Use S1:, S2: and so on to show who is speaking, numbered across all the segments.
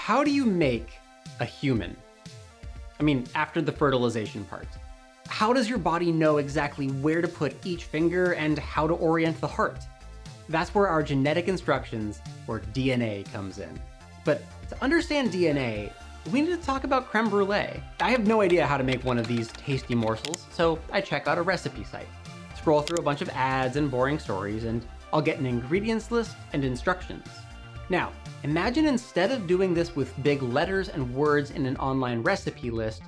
S1: How do you make a human? I mean, after the fertilization part. How does your body know exactly where to put each finger and how to orient the heart? That's where our genetic instructions, or DNA, comes in. But to understand DNA, we need to talk about creme brulee. I have no idea how to make one of these tasty morsels, so I check out a recipe site, scroll through a bunch of ads and boring stories, and I'll get an ingredients list and instructions. Now, imagine instead of doing this with big letters and words in an online recipe list,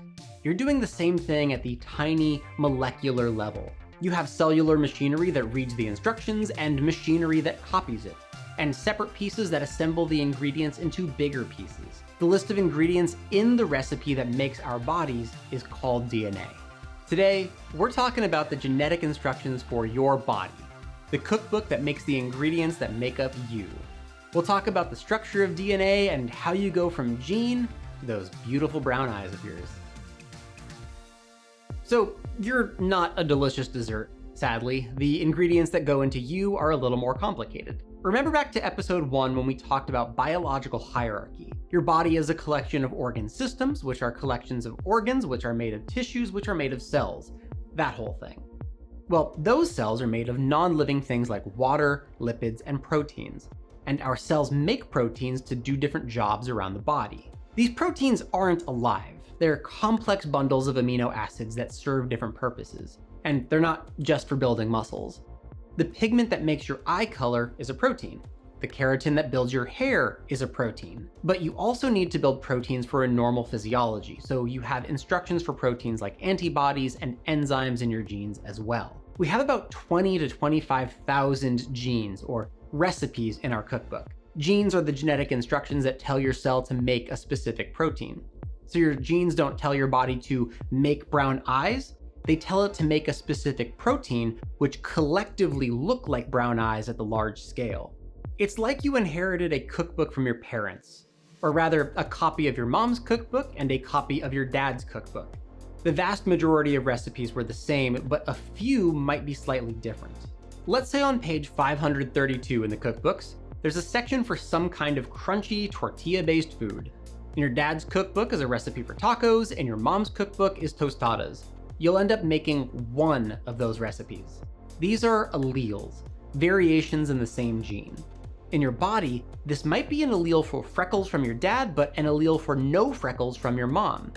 S1: you're doing the same thing at the tiny molecular level. You have cellular machinery that reads the instructions and machinery that copies it, and separate pieces that assemble the ingredients into bigger pieces. The list of ingredients in the recipe that makes our bodies is called DNA. Today, we're talking about the genetic instructions for your body, the cookbook that makes the ingredients that make up you. We'll talk about the structure of DNA and how you go from gene to those beautiful brown eyes of yours. So, you're not a delicious dessert, sadly. The ingredients that go into you are a little more complicated. Remember back to episode 1 when we talked about biological hierarchy. Your body is a collection of organ systems, which are collections of organs, which are made of tissues, which are made of cells. That whole thing. Well, those cells are made of non-living things like water, lipids, and proteins. And our cells make proteins to do different jobs around the body. These proteins aren't alive. They're complex bundles of amino acids that serve different purposes. And they're not just for building muscles. The pigment that makes your eye color is a protein. The keratin that builds your hair is a protein. But you also need to build proteins for a normal physiology, so you have instructions for proteins like antibodies and enzymes in your genes as well. We have about 20 to 25,000 genes, or recipes, in our cookbook. Genes are the genetic instructions that tell your cell to make a specific protein. So your genes don't tell your body to make brown eyes, they tell it to make a specific protein which collectively look like brown eyes at the large scale. It's like you inherited a cookbook from your parents, or rather a copy of your mom's cookbook and a copy of your dad's cookbook. The vast majority of recipes were the same, but a few might be slightly different. Let's say on page 532 in the cookbooks, there's a section for some kind of crunchy tortilla-based food. In your dad's cookbook is a recipe for tacos, and your mom's cookbook is tostadas. You'll end up making one of those recipes. These are alleles, variations in the same gene. In your body, this might be an allele for freckles from your dad, but an allele for no freckles from your mom.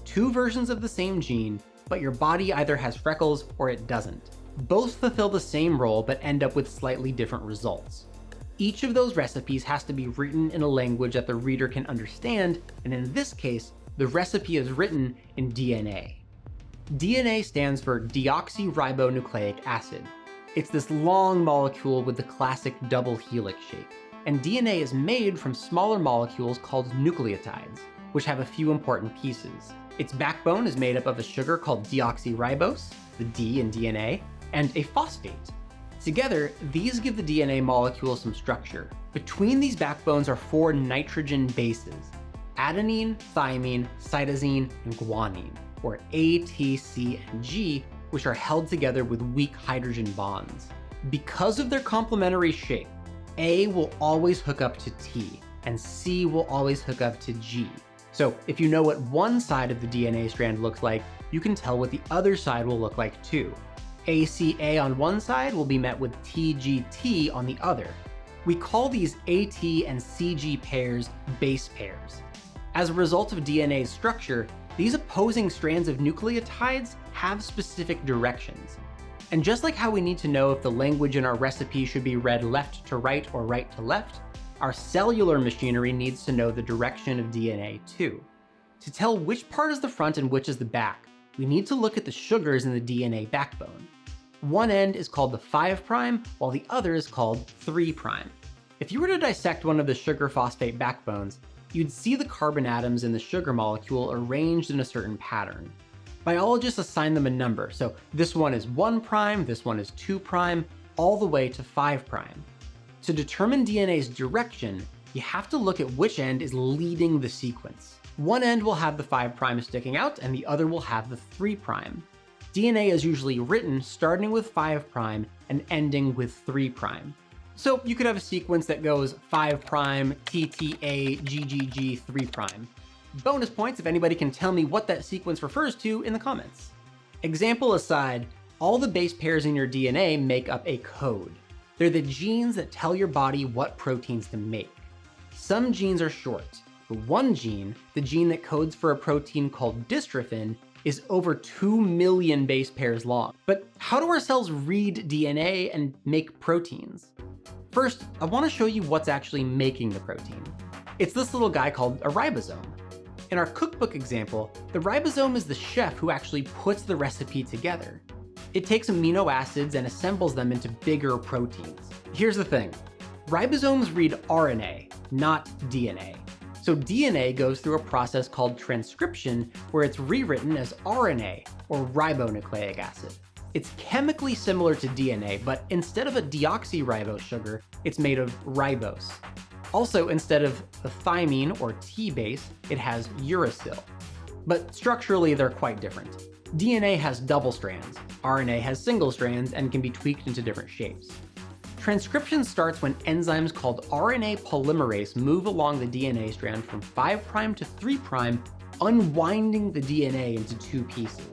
S1: Two versions of the same gene, but your body either has freckles or it doesn't. Both fulfill the same role, but end up with slightly different results. Each of those recipes has to be written in a language that the reader can understand, and in this case, the recipe is written in DNA. DNA stands for deoxyribonucleic acid. It's this long molecule with the classic double helix shape, and DNA is made from smaller molecules called nucleotides, which have a few important pieces. Its backbone is made up of a sugar called deoxyribose, the D in DNA, and a phosphate. Together, these give the DNA molecule some structure. Between these backbones are 4 nitrogen bases: adenine, thymine, cytosine, and guanine, or A, T, C, and G, which are held together with weak hydrogen bonds. Because of their complementary shape, A will always hook up to T, and C will always hook up to G. So if you know what one side of the DNA strand looks like, you can tell what the other side will look like too. ACA on one side will be met with TGT on the other. We call these AT and CG pairs base pairs. As a result of DNA's structure, these opposing strands of nucleotides have specific directions. And just like how we need to know if the language in our recipe should be read left to right or right to left, our cellular machinery needs to know the direction of DNA too. To tell which part is the front and which is the back, we need to look at the sugars in the DNA backbone. One end is called the 5' while the other is called 3'. If you were to dissect one of the sugar phosphate backbones, you'd see the carbon atoms in the sugar molecule arranged in a certain pattern. Biologists assign them a number, so this one is 1', this one is 2', all the way to 5'. To determine DNA's direction, you have to look at which end is leading the sequence. One end will have the 5' sticking out, and the other will have the 3'. DNA is usually written starting with 5' and ending with 3'. So you could have a sequence that goes 5', TTA, GGG, 3'. Bonus points if anybody can tell me what that sequence refers to in the comments. Example aside, all the base pairs in your DNA make up a code. They're the genes that tell your body what proteins to make. Some genes are short, but one gene, the gene that codes for a protein called dystrophin, is over 2 million base pairs long. But how do our cells read DNA and make proteins? First, I want to show you what's actually making the protein. It's this little guy called a ribosome. In our cookbook example, the ribosome is the chef who actually puts the recipe together. It takes amino acids and assembles them into bigger proteins. Here's the thing, ribosomes read RNA, not DNA. So DNA goes through a process called transcription, where it's rewritten as RNA, or ribonucleic acid. It's chemically similar to DNA, but instead of a deoxyribose sugar, it's made of ribose. Also, instead of the thymine or T base, it has uracil. But structurally, they're quite different. DNA has double strands, RNA has single strands and can be tweaked into different shapes. Transcription starts when enzymes called RNA polymerase move along the DNA strand from 5' to 3', unwinding the DNA into two pieces.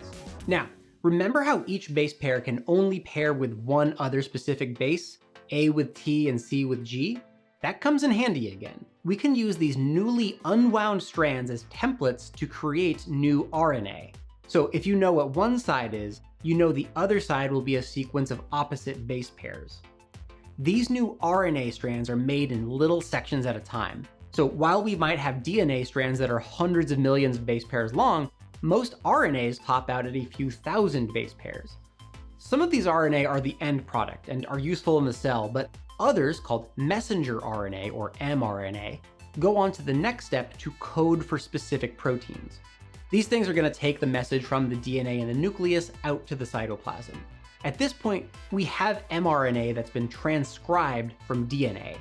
S1: Now, remember how each base pair can only pair with one other specific base, A with T and C with G? That comes in handy again. We can use these newly unwound strands as templates to create new RNA. So if you know what one side is, you know the other side will be a sequence of opposite base pairs. These new RNA strands are made in little sections at a time. So while we might have DNA strands that are hundreds of millions of base pairs long, most RNAs top out at a few thousand base pairs. Some of these RNA are the end product and are useful in the cell, but others, called messenger RNA or mRNA, go on to the next step to code for specific proteins. These things are going to take the message from the DNA in the nucleus out to the cytoplasm. At this point, we have mRNA that's been transcribed from DNA.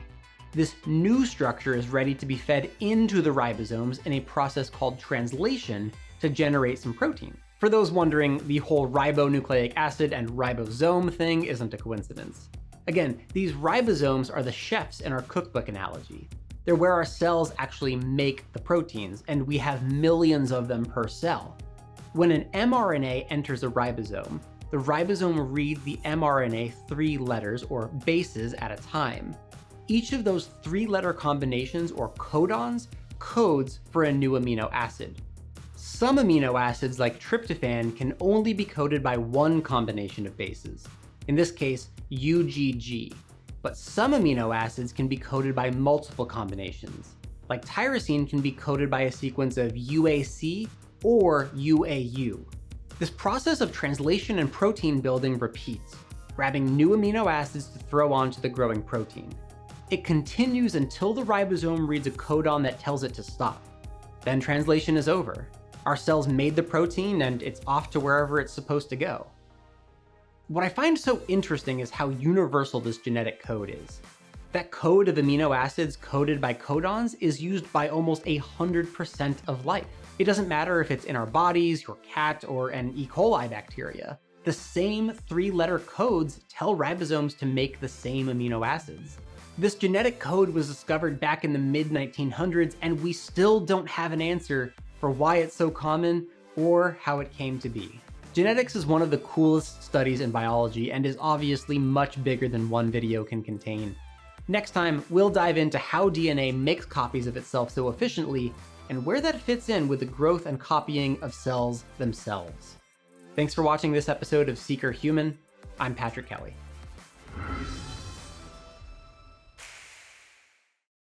S1: This new structure is ready to be fed into the ribosomes in a process called translation to generate some protein. For those wondering, the whole ribonucleic acid and ribosome thing isn't a coincidence. Again, these ribosomes are the chefs in our cookbook analogy. They're where our cells actually make the proteins, and we have millions of them per cell. When an mRNA enters a ribosome, the ribosome reads the mRNA 3 letters, or bases, at a time. Each of those 3-letter combinations, or codons, codes for a new amino acid. Some amino acids, like tryptophan, can only be coded by one combination of bases, in this case, UGG. But some amino acids can be coded by multiple combinations. Like tyrosine can be coded by a sequence of UAC or UAU. This process of translation and protein building repeats, grabbing new amino acids to throw onto the growing protein. It continues until the ribosome reads a codon that tells it to stop. Then translation is over. Our cells made the protein and it's off to wherever it's supposed to go. What I find so interesting is how universal this genetic code is. That code of amino acids coded by codons is used by almost 100% of life. It doesn't matter if it's in our bodies, your cat, or an E. coli bacteria. The same 3-letter codes tell ribosomes to make the same amino acids. This genetic code was discovered back in the mid-1900s, and we still don't have an answer for why it's so common or how it came to be. Genetics is one of the coolest studies in biology and is obviously much bigger than one video can contain. Next time, we'll dive into how DNA makes copies of itself so efficiently and where that fits in with the growth and copying of cells themselves. Thanks for watching this episode of Seeker Human. I'm Patrick Kelly.